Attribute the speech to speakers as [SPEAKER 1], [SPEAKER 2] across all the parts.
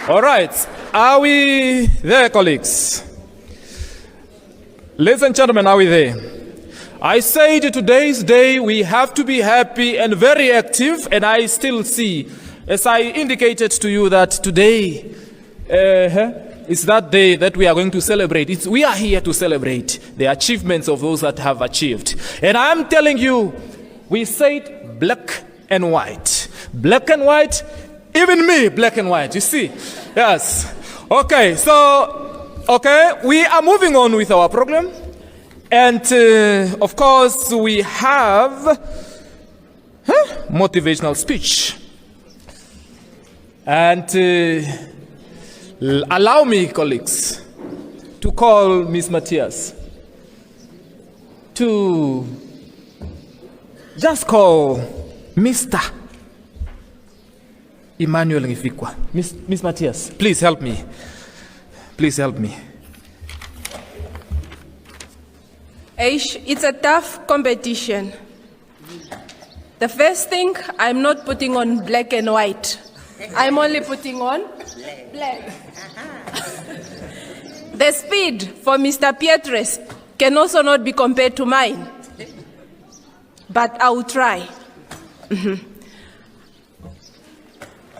[SPEAKER 1] All right. Are we there, colleagues? Ladies and gentlemen, are we there? I said today's day we have to be happy and very active, and I still see, as I indicated to you, that today is that day that we are going to celebrate. We are here to celebrate the achievements of those that have achieved. And I'm telling you, we said black and white. Black and white, even me, black and white, you see? Yes. Okay, we are moving on with our program. And of course, we have motivational speech. And allow me, colleagues, to call Ms. Matthias to just call Mr. Immanuel Nghifikwa. Ms. Matthias, please help me. Please help me.
[SPEAKER 2] It's a tough competition. The first thing, I'm not putting on black and white. I'm only putting on black. The speed for Mr. Pietres can also not be compared to mine. But I will try.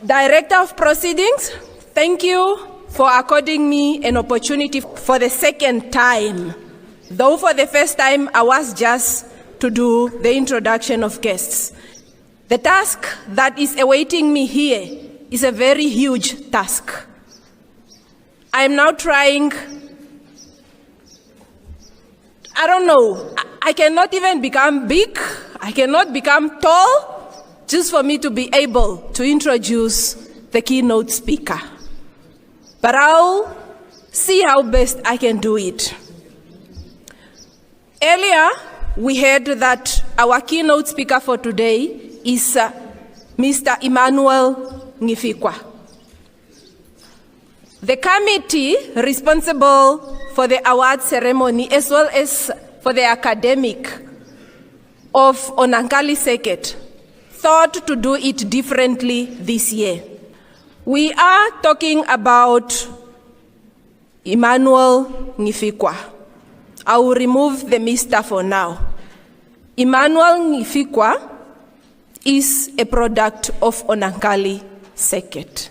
[SPEAKER 2] Director of Proceedings, thank you for according me an opportunity for the second time. Though for the first time, I was just to do the introduction of guests. The task that is awaiting me here is a very huge task. I am now trying, I don't know, I cannot even become big, I cannot become tall, just for me to be able to introduce the keynote speaker. But I'll see how best I can do it. Earlier, we heard that our keynote speaker for today is Mr. Immanuel Nghifikwa. The committee responsible for the award ceremony, as well as for the academic of Onankali Circuit, thought to do it differently this year. We are talking about Immanuel Nghifikwa. I will remove the Mr. for now. Immanuel Nghifikwa is a product of Onankali Circuit.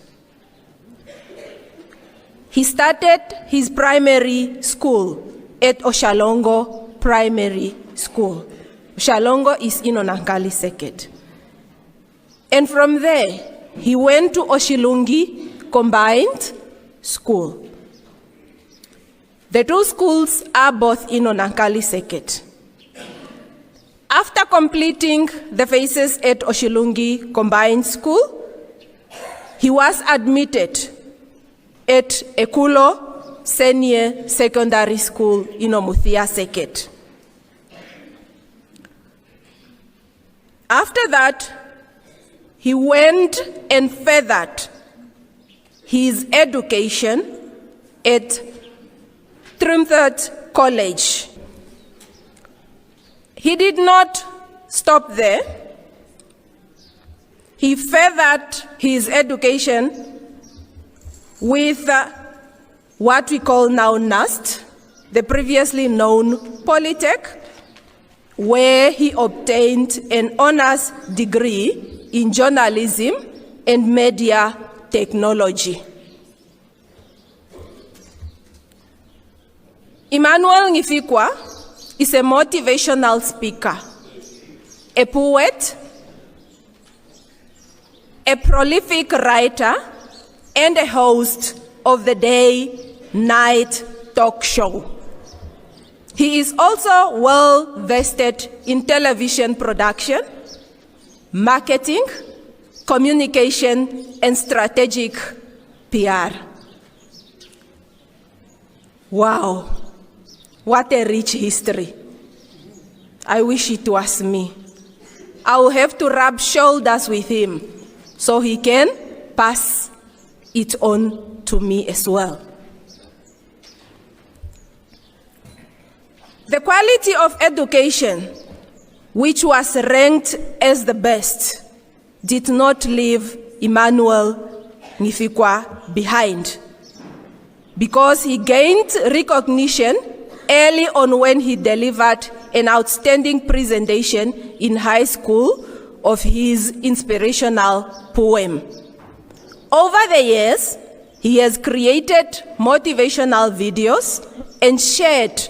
[SPEAKER 2] He started his primary school at Shikongo Primary School. Shikongo is in Onankali Circuit. And from there, he went to Oshilungi Combined School. The two schools are both in Onankali Circuit. After completing the phases at Oshilungi Combined School, he was admitted at Ekulo Senior Secondary School in Omuthia Circuit. After that, he went and furthered his education at Trimthurst College. He did not stop there. He furthered his education with what we call now NUST, the previously known Polytech, where he obtained an honors degree in journalism and media technology. Immanuel Nghifikwa is a motivational speaker, a poet, a prolific writer, and a host of the day-night talk show. He is also well-vested in television production, marketing, communication, and strategic PR. Wow, what a rich history. I wish it was me. I will have to rub shoulders with him so he can pass it on to me as well. The quality of education, which was ranked as the best, did not leave Immanuel Nghifikwa behind, because he gained recognition early on when he delivered an outstanding presentation in high school of his inspirational poem. Over the years, he has created motivational videos and shared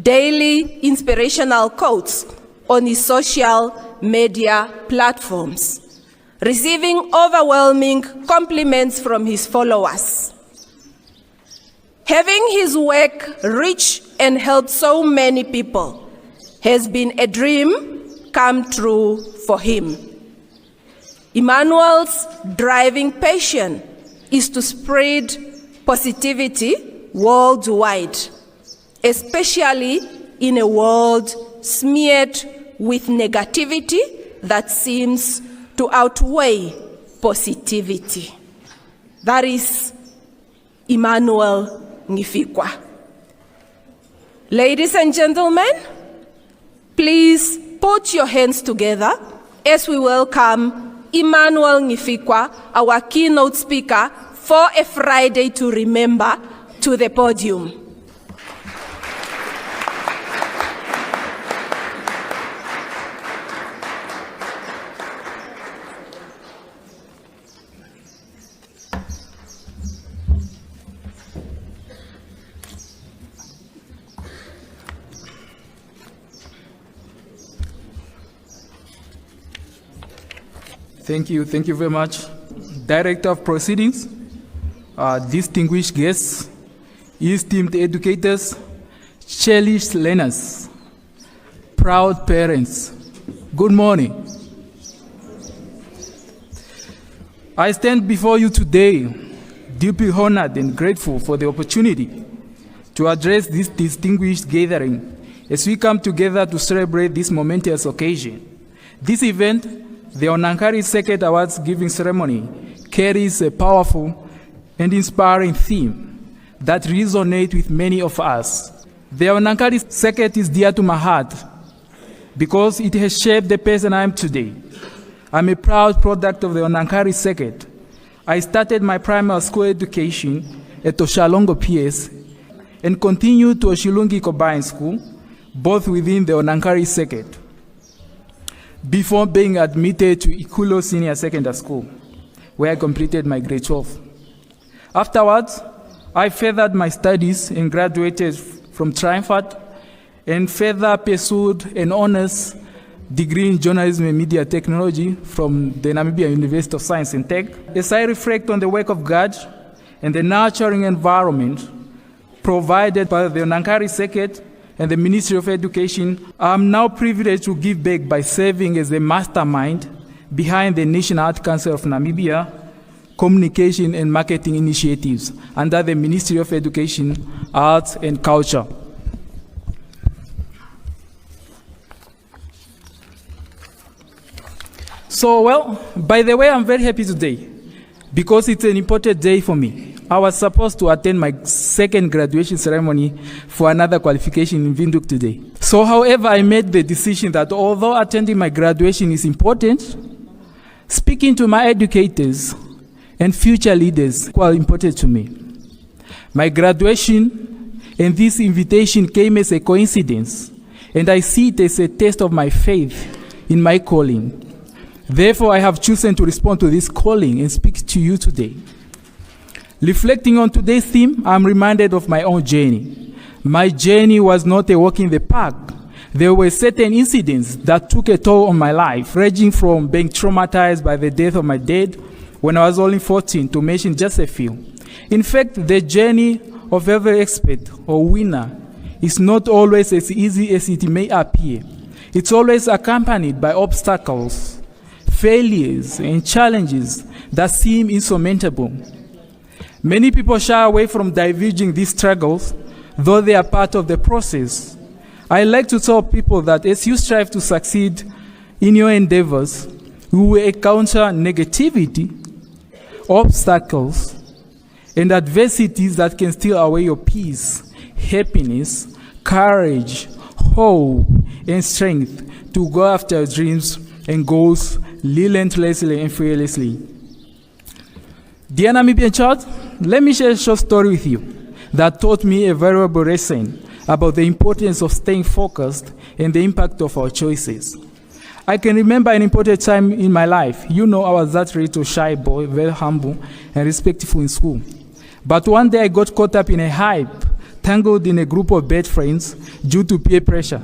[SPEAKER 2] daily inspirational quotes on his social media platforms, receiving overwhelming compliments from his followers. Having his work reach and help so many people has been a dream come true for him. Immanuel's driving passion is to spread positivity worldwide, especially in a world smeared with negativity that seems to outweigh positivity. That is Immanuel Nghifikwa. Ladies and gentlemen, please put your hands together as we welcome Immanuel Nghifikwa, our keynote speaker for a Friday to Remember, to the podium.
[SPEAKER 1] Thank you very much. Director of Proceedings, distinguished guests, esteemed educators, cherished learners, proud parents, good morning. I stand before you today deeply honored and grateful for the opportunity to address this distinguished gathering as we come together to celebrate this momentous occasion. This event, the Onankali Second Awards Giving Ceremony, carries a powerful and inspiring theme that resonates with many of us. The Onankali Second is dear to my heart because it has shaped the person I am today. I'm a proud product of the Onankali Second. I started my primary school education at Oshalongo PS and continued to Oshilungi Combined School, both within the Onankali Second, before being admitted to Ikulo Senior Secondary School, where I completed my grade 12. Afterwards, I furthered my studies and graduated from Triumphant and further pursued an honors degree in journalism and media technology from the Namibian University of Science and Tech. As I reflect on the work of God and the nurturing environment provided by the Onankali Second and the Ministry of Education, I am now privileged to give back by serving as the mastermind behind the National Art Council of Namibia communication and marketing initiatives under the Ministry of Education, Arts and Culture. So, well, by the way, I'm very happy today because it's an important day for me. I was supposed to attend my second graduation ceremony for another qualification in Windhoek today. So, however, I made the decision that although attending my graduation is important, speaking to my educators and future leaders is quite important to me. My graduation and this invitation came as a coincidence, and I see it as a test of my faith in my calling. Therefore, I have chosen to respond to this calling and speak to you today. Reflecting on today's theme, I'm reminded of my own journey. My journey was not a walk in the park. There were certain incidents that took a toll on my life, ranging from being traumatized by the death of my dad when I was only 14, to mention just a few. In fact, the journey of every expert or winner is not always as easy as it may appear. It's always accompanied by obstacles, failures, and challenges that seem insurmountable. Many people shy away from divulging these struggles, though they are part of the process. I like to tell people that as you strive to succeed in your endeavors, you will encounter negativity, obstacles, and adversities that can steal away your peace, happiness, courage, hope, and strength to go after your dreams and goals relentlessly and fearlessly.
[SPEAKER 3] Dear Namibian child, let me share a short story with you that taught me a valuable lesson about the importance of staying focused and the impact of our choices. I can remember an important time in my life. I was that little shy boy, very humble and respectful in school. But one day I got caught up in a hype, tangled in a group of bad friends due to peer pressure.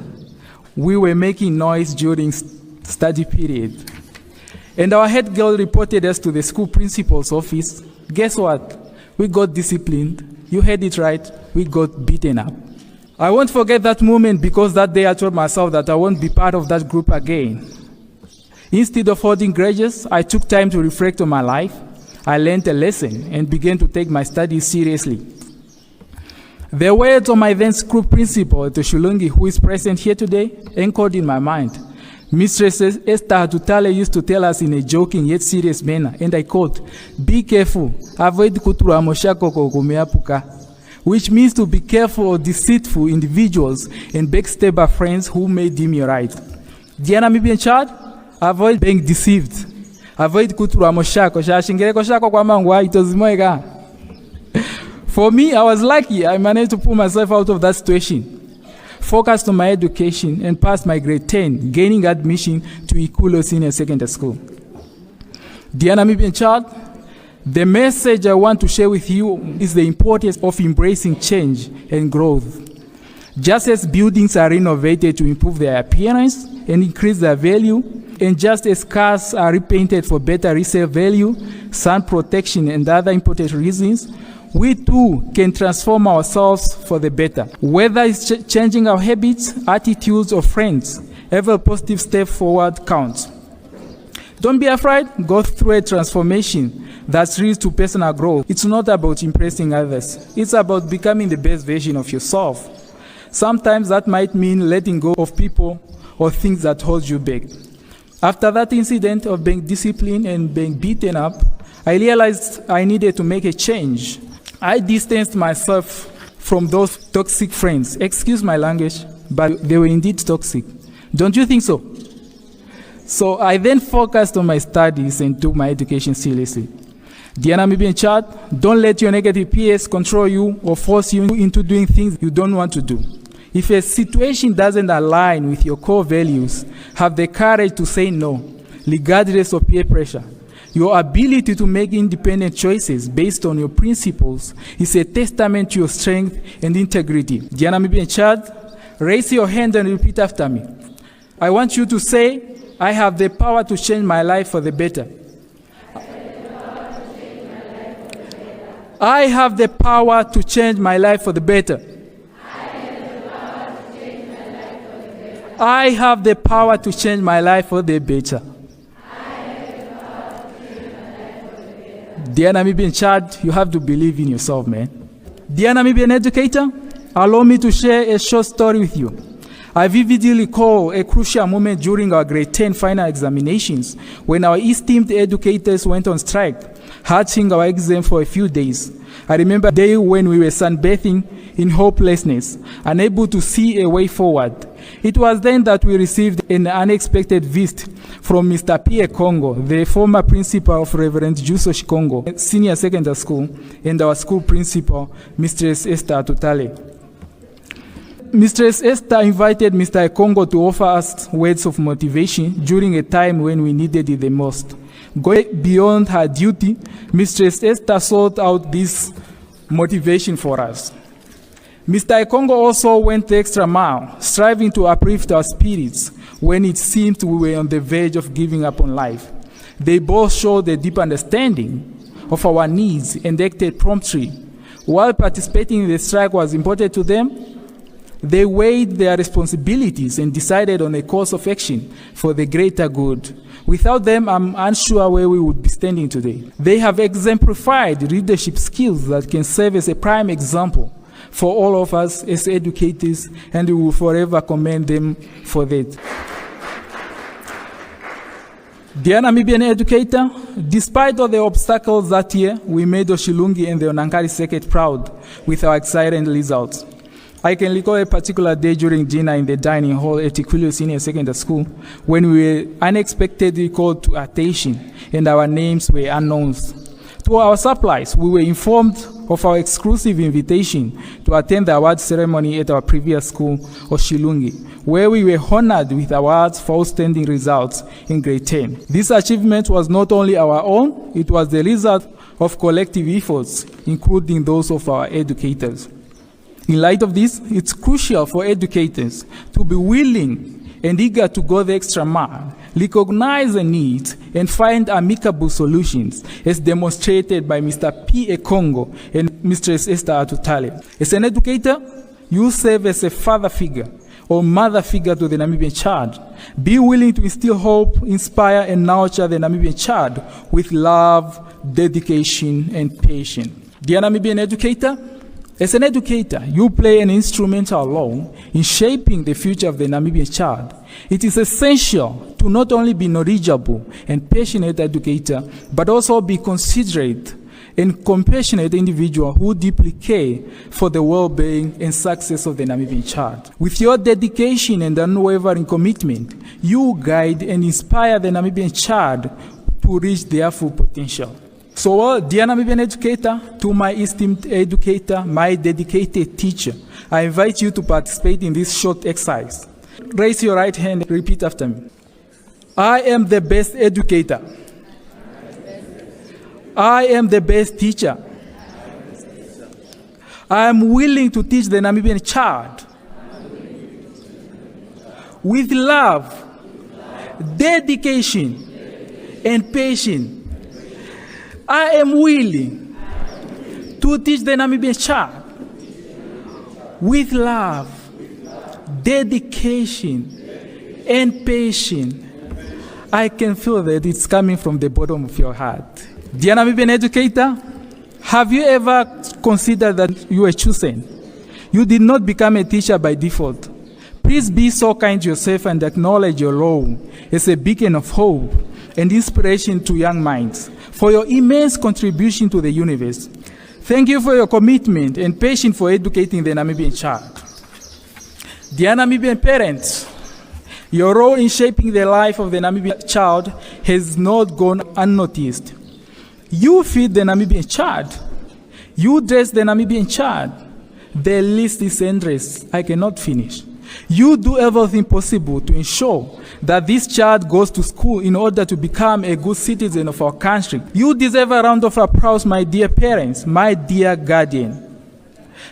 [SPEAKER 3] We were making noise during study period. And our head girl reported us to the school principal's office. Guess what? We got disciplined. You heard it right. We got beaten up. I won't forget that moment because that day I told myself that I won't be part of that group again. Instead of holding grudges, I took time to reflect on my life. I learned a lesson and began to take my studies seriously. The words of my then school principal, Toshulungi, who is present here today, echoed in my mind. Mistress Esther Tutale used to tell us in a joking yet serious manner, and I quote, "Be careful, avoid kutura moshako kumeapuka," which means to be careful of deceitful individuals and backstabber friends who may deem you right. Dear Namibian child, avoid being deceived. Avoid kutura moshako. Shashingireko shako kwa mangwa itozimoega. For me, I was lucky. I managed to pull myself out of that situation. Focused on my education and passed my grade 10, gaining admission to Ikulo Senior Secondary School. Dear Namibian child, the message I want to share with you is the importance of embracing change and growth. Just as buildings are renovated to improve their appearance and increase their value, and just as cars are repainted for better resale value, sun protection, and other important reasons, we too can transform ourselves for the better. Whether it's changing our habits, attitudes, or friends, every positive step forward counts. Don't be afraid. Go through a transformation that leads to personal growth. It's not about impressing others. It's about becoming the best version of yourself. Sometimes that might mean letting go of people or things that hold you back. After that incident of being disciplined and being beaten up, I realized I needed to make a change. I distanced myself from those toxic friends. Excuse my language, but they were indeed toxic. Don't you think so? So I then focused on my studies and took my education seriously. Dear Namibian child, don't let your negative peers control you or force you into doing things you don't want to do. If a situation doesn't align with your core values, have the courage to say no, regardless of peer pressure. Your ability to make independent choices based on your principles is a testament to your strength and integrity. Dear Namibian child, raise your hand and repeat after me. I want you to say, I have the power to change my life for the better. I have the power to change my life for the better. I have the power to change my life for the better. Dear Namibian child, you have to believe in yourself, man. Dear Namibian educator, allow me to share a short story with you. I vividly recall a crucial moment during our grade 10 final examinations when our esteemed educators went on strike, halting our exam for a few days. I remember the day when we were sunbathing in hopelessness, unable to see a way forward. It was then that we received an unexpected visit from Mr. Shikongo, the former principal of Reverend Juuso Shikongo Senior Secondary School, and our school principal, Mistress Esther Tutale. Mistress Esther invited Mr. Shikongo to offer us words of motivation during a time when we needed it the most. Going beyond her duty, Mistress Esther sought out this motivation for us. Mr. Shikongo also went the extra mile, striving to uplift our spirits when it seemed we were on the verge of giving up on life. They both showed a deep understanding of our needs and acted promptly. While participating in the strike was important to them, they weighed their responsibilities and decided on a course of action for the greater good. Without them, I'm unsure where we would be standing today. They have exemplified leadership skills that can serve as a prime example for all of us as educators, and we will forever commend them for that. Dear Namibian educator, despite all the obstacles that year, we made Oshilungi and the Onankali circuit proud with our exciting results. I can recall a particular day during dinner in the dining hall at Ikulo Senior Secondary School when we were unexpectedly called to attention and our names were announced. To our surprise, we were informed of our exclusive invitation to attend the award ceremony at our previous school, Oshilungi, where we were honored with awards for outstanding results in grade 10. This achievement was not only our own, it was the result of collective efforts, including those of our educators. In light of this, it's crucial for educators to be willing and eager to go the extra mile, recognize the needs, and find amicable solutions, as demonstrated by Mr. P. Shikongo and Mistress Esther Atutale. As an educator, you serve as a father figure or mother figure to the Namibian child. Be willing to instill hope, inspire, and nurture the Namibian child with love, dedication, and patience. Dear Namibian educator, as an educator, you play an instrumental role in shaping the future of the Namibian child. It is essential to not only be knowledgeable and passionate educator, but also be considerate and compassionate individual who deeply care for the well-being and success of the Namibian child. With your dedication and unwavering commitment, you guide and inspire the Namibian child to reach their full potential. So, dear Namibian educator, to my esteemed educator, my dedicated teacher, I invite you to participate in this short exercise. Raise your right hand and repeat after me. I am the best educator. I am the best teacher. I am willing to teach the Namibian child with love, dedication, and patience. I am willing to teach the Namibian child with love, dedication, and patience. I can feel that it's coming from the bottom of your heart. Dear Namibian educator, have you ever considered that you were chosen? You did not become a teacher by default. Please be so kind to yourself and acknowledge your role as a beacon of hope and inspiration to young minds, for your immense contribution to the universe. Thank you for your commitment and patience for educating the Namibian child. Dear Namibian parents, your role in shaping the life of the Namibian child has not gone unnoticed. You feed the Namibian child. You dress the Namibian child. The list is endless. I cannot finish. You do everything possible to ensure that this child goes to school in order to become a good citizen of our country. You deserve a round of applause, my dear parents, my dear guardian.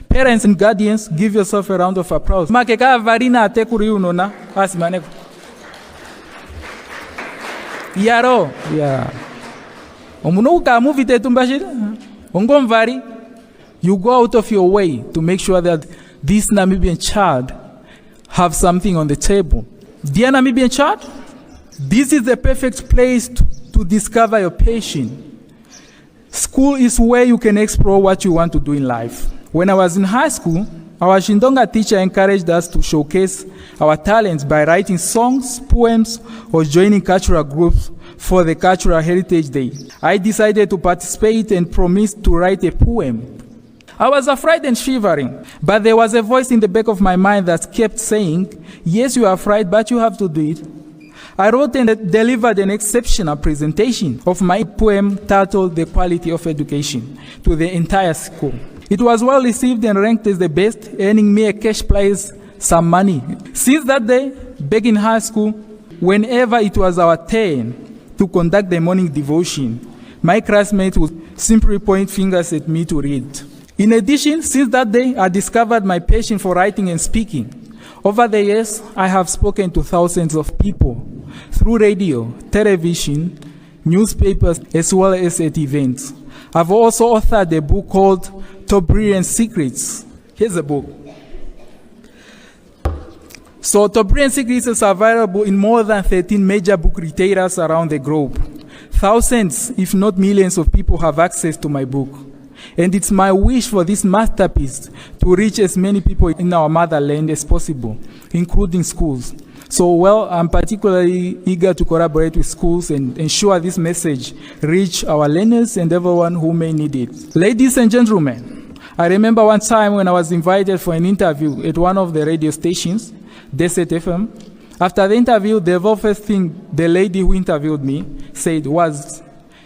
[SPEAKER 3] Parents and guardians, give yourself a round of applause. Makeka varina atekuri unona asimaneko. Yaro, yeah. Omunuka movie tumbashira. Ongomvari. You go out of your way to make sure that this Namibian child have something on the table. Dear Namibian child, this is the perfect place to discover your passion. School is where you can explore what you want to do in life. When I was in high school, our Shindonga teacher encouraged us to showcase our talents by writing songs, poems, or joining cultural groups for the Cultural Heritage Day. I decided to participate and promised to write a poem. I was afraid and shivering, but there was a voice in the back of my mind that kept saying, yes, you are afraid, but you have to do it. I wrote and delivered an exceptional presentation of my poem titled The Quality of Education to the entire school. It was well received and ranked as the best, earning me a cash prize, some money. Since that day, back in high school, whenever it was our turn to conduct the morning devotion, my classmates would simply point fingers at me to read. In addition, since that day, I discovered my passion for writing and speaking. Over the years, I have spoken to thousands of people through radio, television, newspapers, as well as at events. I've also authored a book called Top Brilliant Secrets. Here's the book. So Top Brilliant Secrets is available in more than 13 major book retailers around the globe. Thousands, if not millions of people have access to my book. And it's my wish for this masterpiece to reach as many people in our motherland as possible, including schools. So, I'm particularly eager to collaborate with schools and ensure this message reach our learners and everyone who may need it. Ladies and gentlemen, I remember one time when I was invited for an interview at one of the radio stations, Desert FM. After the interview, the very first thing the lady who interviewed me said was,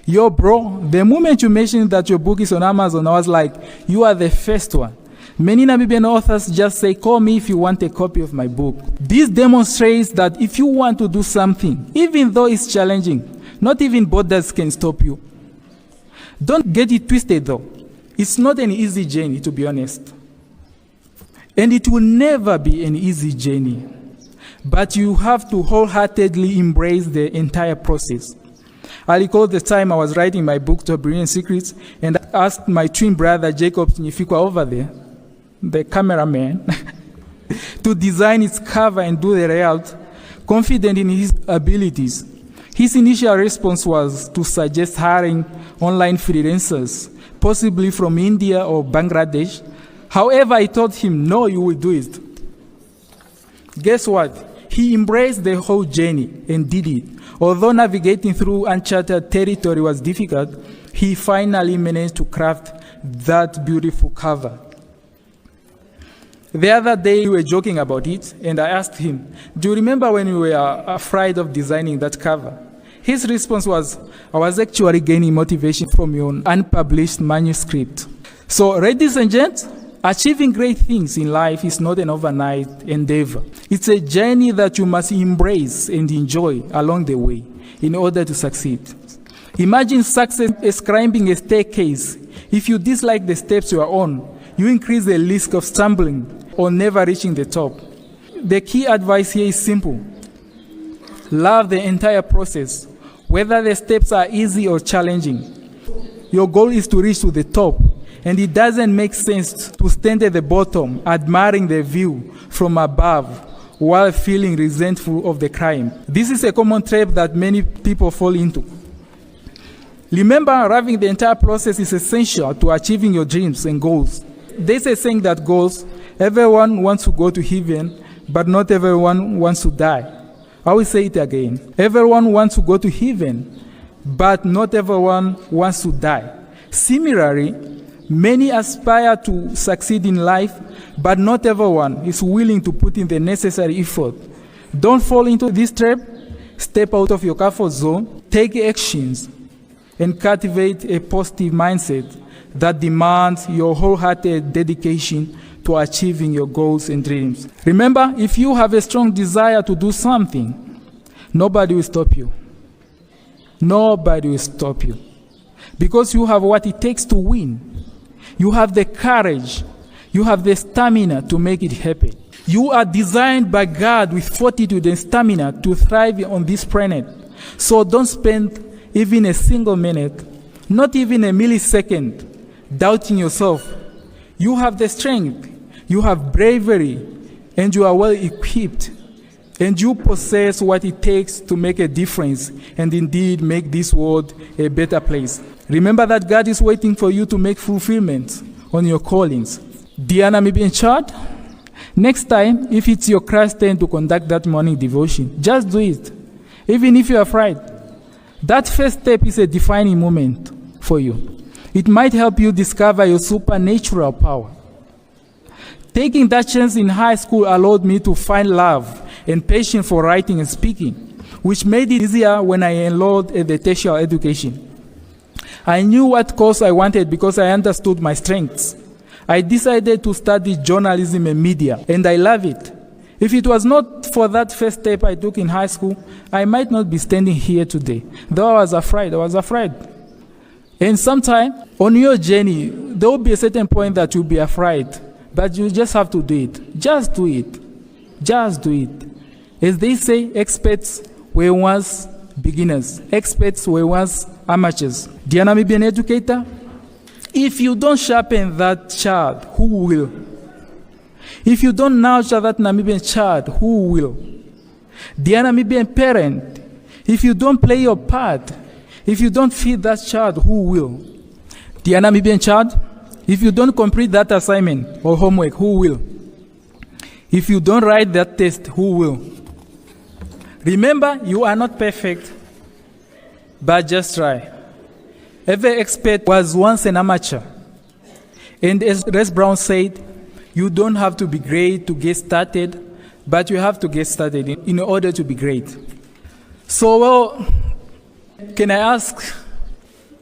[SPEAKER 3] Yo, bro, the moment you mentioned that your book is on Amazon, I was like, you are the first one. Many Namibian authors just say, call me if you want a copy of my book. This demonstrates that if you want to do something, even though it's challenging, not even borders can stop you. Don't get it twisted though. It's not an easy journey, to be honest. And it will never be an easy journey. But you have to wholeheartedly embrace the entire process. I recall the time I was writing my book, To Brilliant Secrets, and I asked my twin brother, Jacob Nghifikwa, over there, the cameraman, to design its cover and do the layout, confident in his abilities. His initial response was to suggest hiring online freelancers, possibly from India or Bangladesh. However, I told him, no, you will do it. Guess what? He embraced the whole journey and did it. Although navigating through uncharted territory was difficult, he finally managed to craft that beautiful cover. The other day, we were joking about it, and I asked him, do you remember when we were afraid of designing that cover? His response was, I was actually gaining motivation from your unpublished manuscript. So, ladies and gents, achieving great things in life is not an overnight endeavor. It's a journey that you must embrace and enjoy along the way in order to succeed. Imagine success as climbing a staircase. If you dislike the steps you are on, you increase the risk of stumbling or never reaching the top. The key advice here is simple. Love the entire process, whether the steps are easy or challenging. Your goal is to reach to the top. And it doesn't make sense to stand at the bottom, admiring the view from above, while feeling resentful of the climb. This is a common trap that many people fall into. Remember, loving the entire process is essential to achieving your dreams and goals. There's a saying that goes, everyone wants to go to heaven, but not everyone wants to die. I will say it again. Everyone wants to go to heaven, but not everyone wants to die. Similarly, many aspire to succeed in life, but not everyone is willing to put in the necessary effort. Don't fall into this trap. Step out of your comfort zone, take actions, and cultivate a positive mindset that demands your wholehearted dedication to achieving your goals and dreams. Remember, if you have a strong desire to do something, nobody will stop you. Nobody will stop you. Because you have what it takes to win. You have the courage. You have the stamina to make it happen. You are designed by God with fortitude and stamina to thrive on this planet. So don't spend even a single minute, not even a millisecond, doubting yourself. You have the strength, you have bravery, and you are well equipped. And you possess what it takes to make a difference and indeed make this world a better place. Remember that God is waiting for you to make fulfillment on your callings. Dear Namibian child, next time, if it's your Christ turn to conduct that morning devotion, just do it. Even if you're afraid. That first step is a defining moment for you. It might help you discover your supernatural power. Taking that chance in high school allowed me to find love and passion for writing and speaking, which made it easier when I enrolled at the tertiary education. I knew what course I wanted because I understood my strengths. I decided to study journalism and media, and I love it. If it was not for that first step I took in high school, I might not be standing here today. Though I was afraid. And sometime on your journey, there will be a certain point that you'll be afraid, but you just have to do it. Just do it. Just do it. As they say, experts were once beginners. Experts were once amateurs. Dear Namibian educator, if you don't sharpen that child, who will? If you don't nurture that Namibian child, who will? Dear Namibian parent, if you don't play your part, if you don't feed that child, who will? Dear Namibian child, if you don't complete that assignment or homework, who will? If you don't write that test, who will? Remember, you are not perfect, but just try. Every expert was once an amateur. And as Les Brown said, you don't have to be great to get started, but you have to get started in order to be great. So, well, can I ask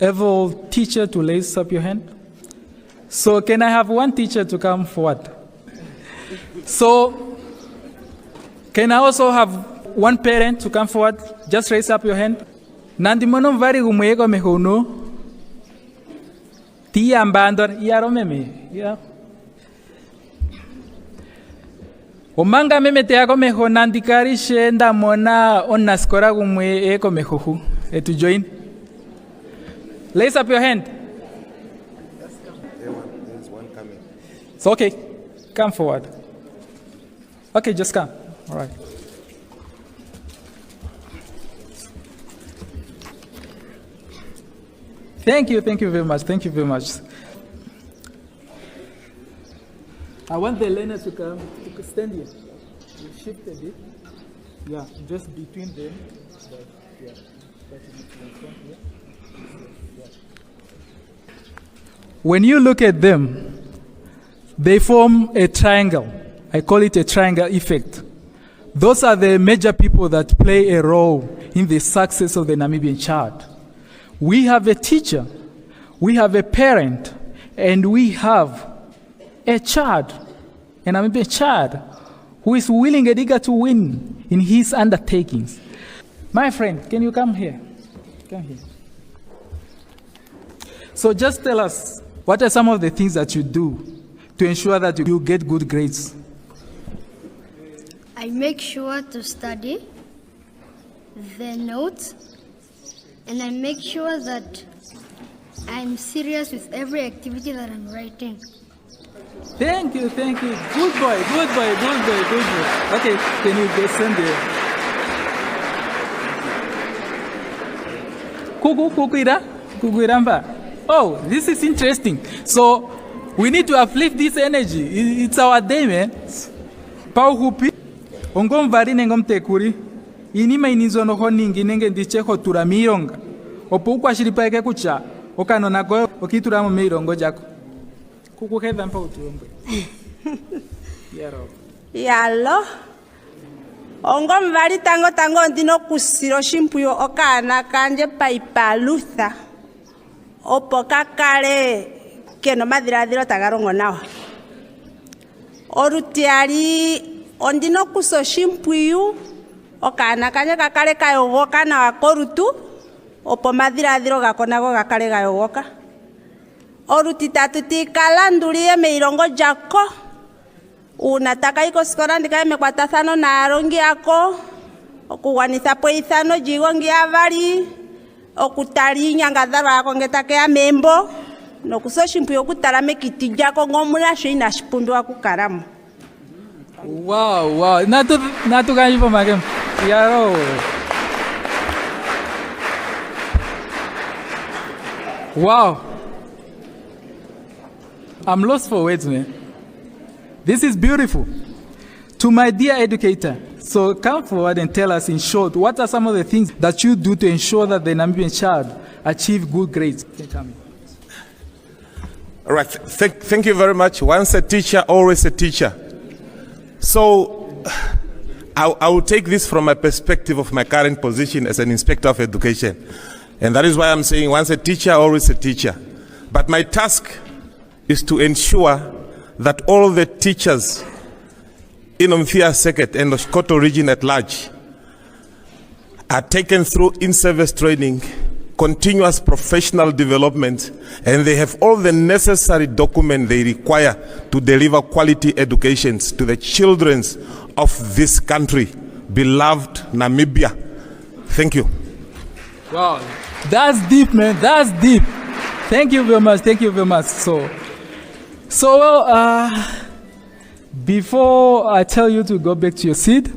[SPEAKER 3] able teacher to raise up your hand? So can I have one teacher to come forward? So can I also have one parent to come forward? Just raise up your hand. Nandi mono vari umwego mehono. Tia ambandor yaro meme. Yeah. Omanga meme te ako meho nandi kari shenda mona onaskora umwe eko mehohu. To join. Raise up your hand.
[SPEAKER 4] There's one coming.
[SPEAKER 3] It's okay. Come forward. Okay, just come. All right. Thank you very much. Thank you very much. I want the learner to come, to stand here. You shift a bit. Yeah, just between them. Yeah. When you look at them, they form a triangle. I call it a triangle effect. Those are the major people that play a role in the success of the Namibian child. We have a teacher, we have a parent, and we have a child, a Namibian child, who is willing and eager to win in his undertakings. My friend, can you come here? Come here. So just tell us, what are some of the things that you do to ensure that you get good grades?
[SPEAKER 5] I make sure to study the notes, and I make sure that I'm serious with every activity that I'm writing.
[SPEAKER 3] Thank you. Good boy. Okay, can you go send there? Kukuiramba. Oh, this is interesting. So we need to uplift this energy. It's our day, man. Pauhupi. Ongom vari nengom tekuri. Inima inizono honingi nenge ndicheko turamironga. Opukwa shiripaeke kucha. Okano nago okituramo mirongo jako. Kukuhedha mpa utuombe. Yaro.
[SPEAKER 2] Yalo. Ongom vari tango ndino kusiro shimpuyo okana kanje paipalutha. Opo kakale keno madhiradhiro tagarongo nawa. Orutiari ondino kuso shimpuyu okana kanje kakale kayogoka nawa korutu. Opo madhiradhiro gakonago gakale gayogoka. Orutitatu tikalandulie meirongo jako. Unataka iko skora ndika mekwatathano na arongi yako. Okuwanitha poithano jigongi avari. Okutali nyangadharo yako ngetake ya membo. Nokuso shimpuyo kutalame kiti jako ngomuna shina shipundu wa kukaramu.
[SPEAKER 3] Wow. Natu kanji po magem. Yaro. Wow. I'm lost for words, man. This is beautiful. To my dear educator, so come forward and tell us in short, what are some of the things that you do to ensure that the Namibian child achieve good grades?
[SPEAKER 4] All right, thank you very much. Once a teacher, always a teacher. So I will take this from my perspective of my current position as an inspector of education. And that is why I'm saying once a teacher, always a teacher. But my task is to ensure that all the teachers in Umfia Circuit and the Shikoto region at large are taken through in-service training, continuous professional development, and they have all the necessary documents they require to deliver quality educations to the children of this country, beloved Namibia. Thank you.
[SPEAKER 3] Wow, that's deep, man. That's deep. Thank you very much. So before I tell you to go back to your seat,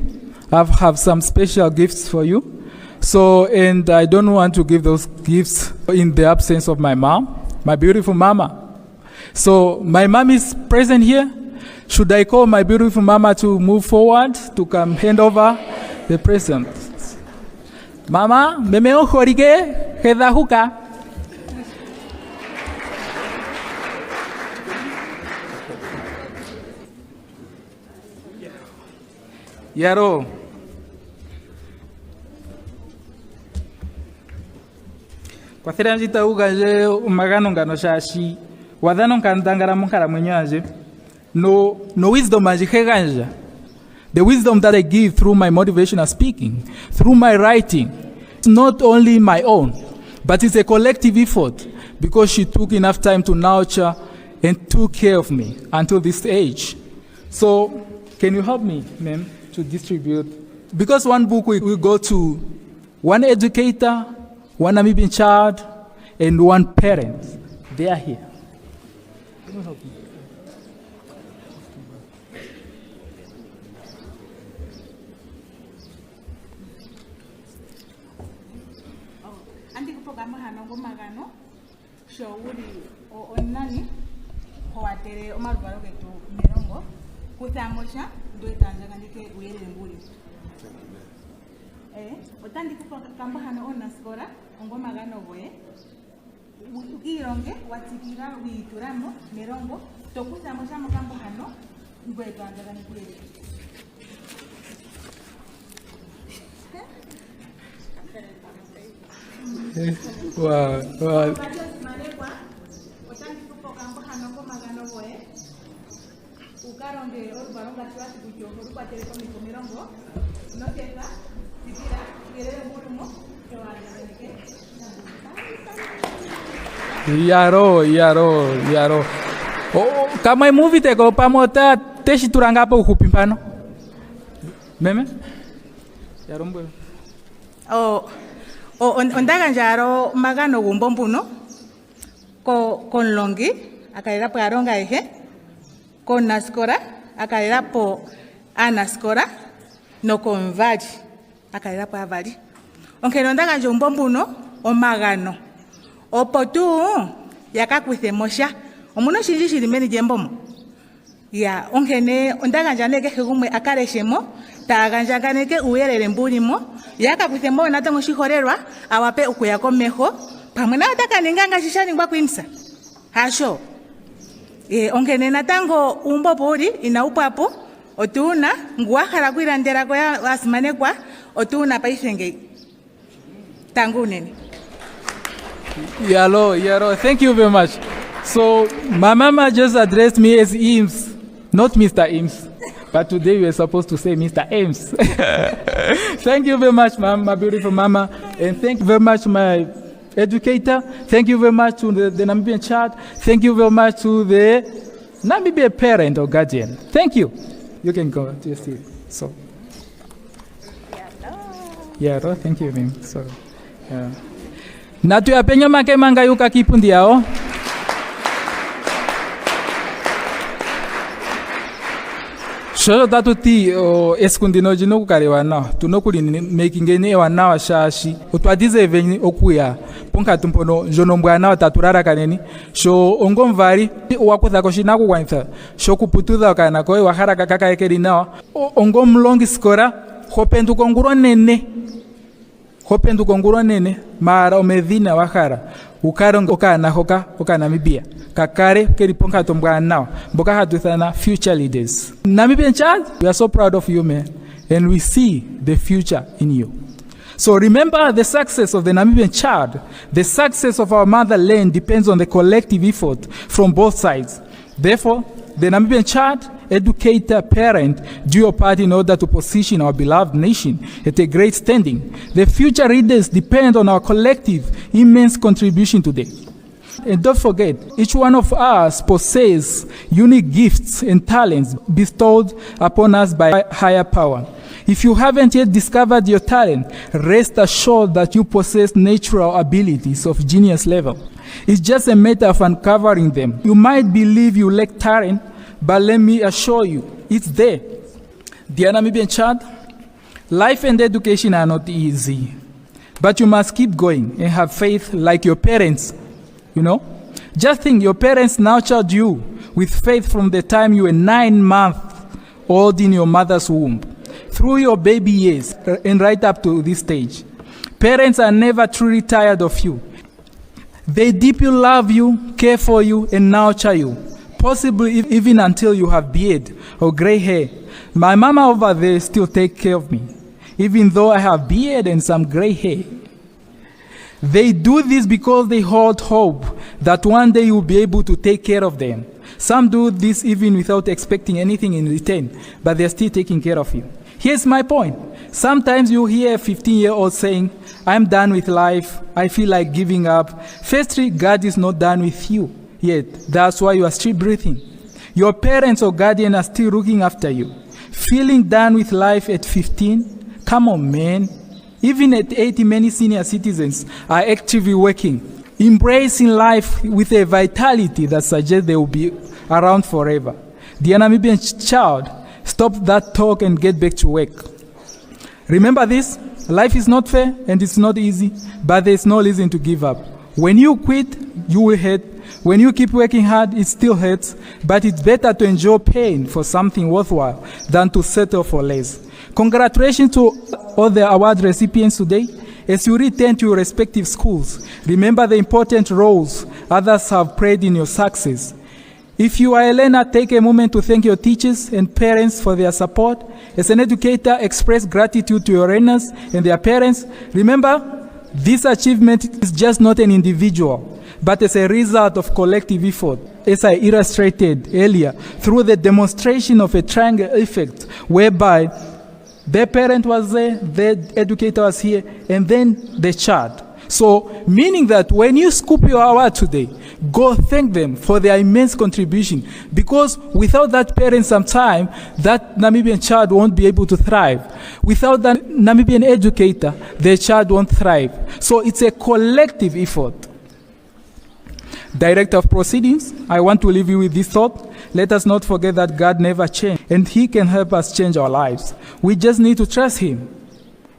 [SPEAKER 3] I have some special gifts for you. So, and I don't want to give those gifts in the absence of my mom, my beautiful mama. So, my mom is present here. Should I call my beautiful mama to move forward to come hand over the present? Mama, memeo horige hedahuka. Yaro. Kwa thera njita ugaje umagano ngano shashi. Wadhano nkandangara munkara mwenyaje. No wisdom ajikeganja. The wisdom that I give through my motivational speaking, through my writing, it's not only my own, but it's a collective effort because she took enough time to nurture and took care of me until this age. So, can you help me, ma'am, to distribute? Because one book will go to one educator, one Namibian child, and one parent. They are here. Can you help me?
[SPEAKER 6] Magano shauri onani hoatere omarubaro getu mirongo kutamosha ndo itanzanga ndike uyele mbuli otandi kamba hano ona skora ongo magano boye ukironge watikira wituramo mirongo tokutamosha mukambo hano ndo itanzanga ndike
[SPEAKER 3] Wow. Yaro. Oh, kama movie teko pamota teshi turanga hapo kupimpano. Meme? Yaro mbo.
[SPEAKER 6] Ondaga njaro magano gumbombuno con longi akaira po aronga eje con naskora akaira po anaskora no con vaji akaira po avali onke ondaga njombombuno o magano opotu yakakwithemosha omuno shinji shilimeni jembomo ya onkene ondaga njaneke kegumwe akareshemo taganya ganeke uyelele mbulimo yakakwithemo natango shihorerwa awape ukuya komeho pamwe nataka ninganga shishaningwa kwinsa hasho onkene natango umbo puri inaupapo otuna nguwahala kwilandela ko asimanekwa otuna paisenge tangu nene.
[SPEAKER 3] Yalo, thank you very much. So my mama just addressed me as Eames, not Mr. Eames. But today we are supposed to say Mr. Ames. Thank you very much, my beautiful mama. And thank you very much, my educator. Thank you very much to the Namibian child. Thank you very much to the Namibian parent or guardian. Thank you. You can go to your seat. So. Yeah, thank you, ma'am. So, yeah. Natu ya penyo make manga yuka kipundi yao. Sholo tatu ti eskundino jino kukare wana tunokuli making ene wana wa shashi utwadize veni okuya ponka tumpono jono mbwana taturara kaneni sho ongo mvari wakutha koshina kukwantha sho kuputudha kana ko wahara kakaka ekeri nawa ongo mlongi skora hopendu konguro nene mara omedhina wahara ukarongo kana hoka Namibia kakare keri ponka tombwa now boka hatuthana future leaders. Namibian child, we are so proud of you, man, and we see the future in you. So remember, the success of the Namibian child, the success of our motherland depends on the collective effort from both sides. Therefore, the Namibian child, educator, parent, do your part in order to position our beloved nation at a great standing. The future leaders depend on our collective immense contribution today. And don't forget, each one of us possesses unique gifts and talents bestowed upon us by higher power. If you haven't yet discovered your talent, rest assured that you possess natural abilities of genius level. It's just a matter of uncovering them. You might believe you lack talent, but let me assure you, it's there. Dear Namibian child, life and education are not easy, but you must keep going and have faith like your parents. You know, just think your parents nurtured you with faith from the time you were 9 months old in your mother's womb, through your baby years and right up to this stage. Parents are never truly tired of you. They deeply love you, care for you, and nurture you, possibly even until you have beard or gray hair. My mama over there still takes care of me, even though I have beard and some gray hair. They do this because they hold hope that one day you'll be able to take care of them. Some do this even without expecting anything in return, but they're still taking care of you. Here's my point. Sometimes you hear a 15-year-old saying, I'm done with life, I feel like giving up. Firstly, God is not done with you yet. That's why you are still breathing. Your parents or guardian are still looking after you. Feeling done with life at 15? Come on, man. Even at 80, many senior citizens are actively working, embracing life with a vitality that suggests they will be around forever. The Namibian child, stop that talk and get back to work. Remember this, life is not fair and it's not easy, but there's no reason to give up. When you quit, you will hurt. When you keep working hard, it still hurts, but it's better to endure pain for something worthwhile than to settle for less. Congratulations to all the award recipients today. As you return to your respective schools, remember the important roles others have played in your success. If you are a learner, take a moment to thank your teachers and parents for their support. As an educator, express gratitude to your learners and their parents. Remember, this achievement is just not an individual, but as a result of collective effort, as I illustrated earlier, through the demonstration of a triangle effect, whereby the parent was there, the educator was here, and then the child. So, meaning that when you scoop your award today, go thank them for their immense contribution, because without that parent sometime, that Namibian child won't be able to thrive. Without that Namibian educator, the child won't thrive. So it's a collective effort. Director of proceedings, I want to leave you with this thought. Let us not forget that God never changed, and He can help us change our lives. We just need to trust Him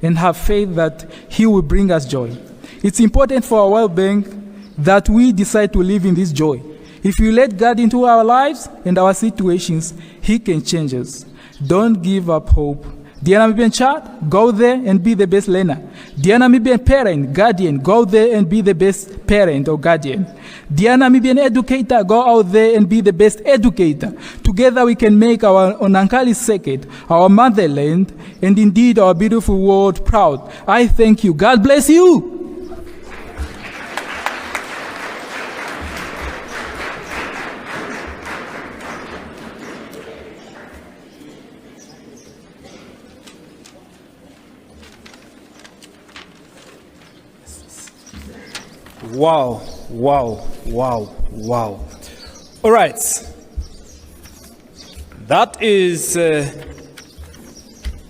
[SPEAKER 3] and have faith that He will bring us joy. It's important for our well-being that we decide to live in this joy. If we let God into our lives and our situations, He can change us. Don't give up hope. Dear Namibian child, go there and be the best learner. Dear Namibian parent, guardian, go there and be the best parent or guardian. Dear Namibian educator, go out there and be the best educator. Together we can make our Onankali circuit, our motherland, and indeed our beautiful world proud. I thank you. God bless you.
[SPEAKER 1] Wow, wow, wow, wow. All right. That is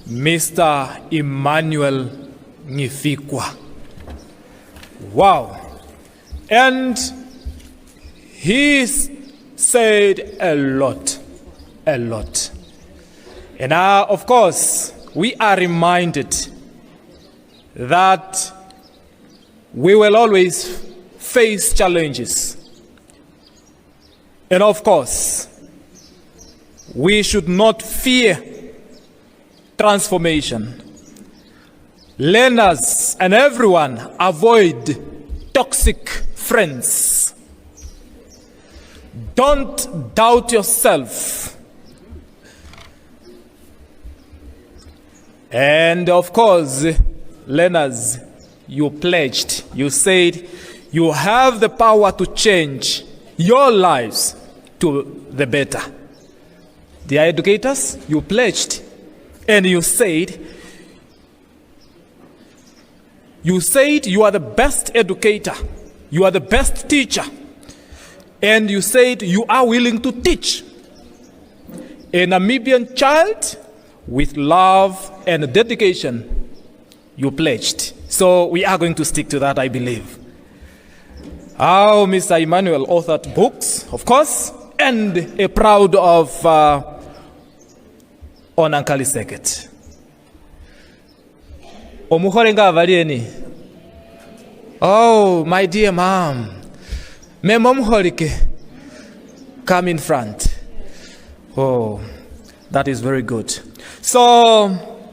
[SPEAKER 1] Mr. Immanuel Nghifikwa. Wow. And he said a lot. And of course, we are reminded that we will always face challenges. And of course, we should not fear transformation. Learners and everyone avoid toxic friends. Don't doubt yourself. And of course, learners, you pledged, you said you have the power to change your lives to the better. Dear educators, you pledged and you said you are the best educator, you are the best teacher, and you said you are willing to teach a Namibian child with love and dedication. You pledged. So we are going to stick to that, I believe. Oh, Mr. Immanuel authored books, of course, and a proud of Onankali Circuit. Omuhorenga valieni. Oh, my dear mom. Memomholike. Come in front. Oh, that is very good. So,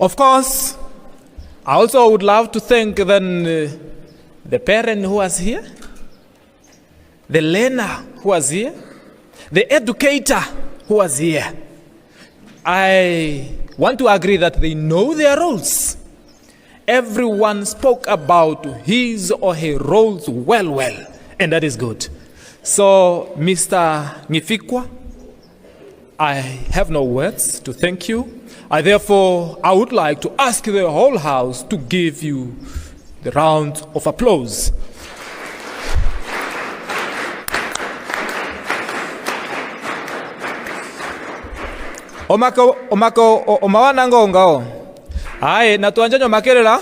[SPEAKER 1] of course, I also would love to thank then the parent who was here, the learner who was here, the educator who was here. I want to agree that they know their roles everyone spoke about his or her roles well, and that is good. So, Mr. Nghifikwa, I have no words to thank you. I would like to ask the whole house to give you the round of applause. Omawananga ngao. Aye, natuanjanyo makelela.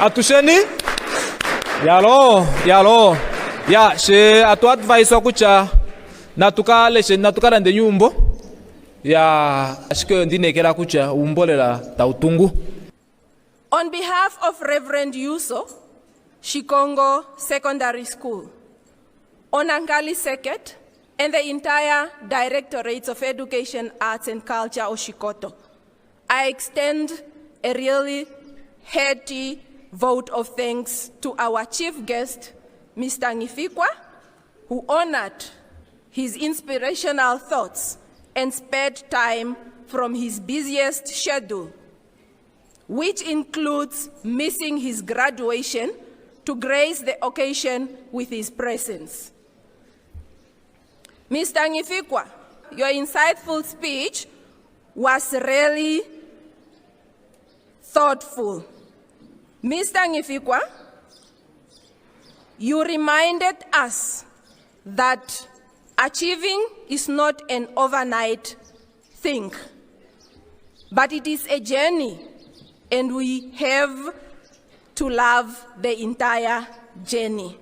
[SPEAKER 1] Atusheni? Yalo. Ya, she atu advice wakucha natukala nde nyumbo. Ya, ashike ndinekela kucha umbolela tautungu.
[SPEAKER 2] On behalf of Reverend Juuso, Shikongo Secondary School, Onankali Seket, and the entire Directorates of Education, Arts and Culture, Oshikoto, I extend a really hearty vote of thanks to our chief guest, Mr. Nghifikwa, who honored his inspirational thoughts and spared time from his busiest schedule, which includes missing his graduation, to grace the occasion with his presence. Mr. Nghifikwa, your insightful speech was really thoughtful. Mr. Nghifikwa, you reminded us that achieving is not an overnight thing, but it is a journey, and we have to love the entire journey.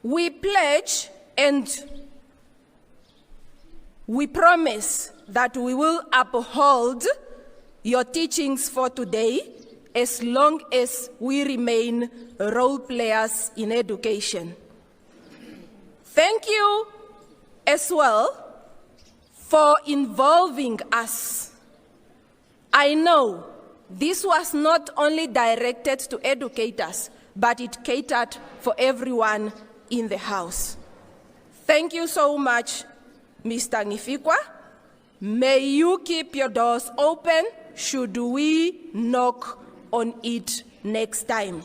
[SPEAKER 2] We pledge and we promise that we will uphold your teachings for today as long as we remain role players in education. Thank you as well for involving us. I know this was not only directed to educators, but it catered for everyone in the house. Thank you so much, Mr. Nghifikwa. May you keep your doors open should we knock on it next time.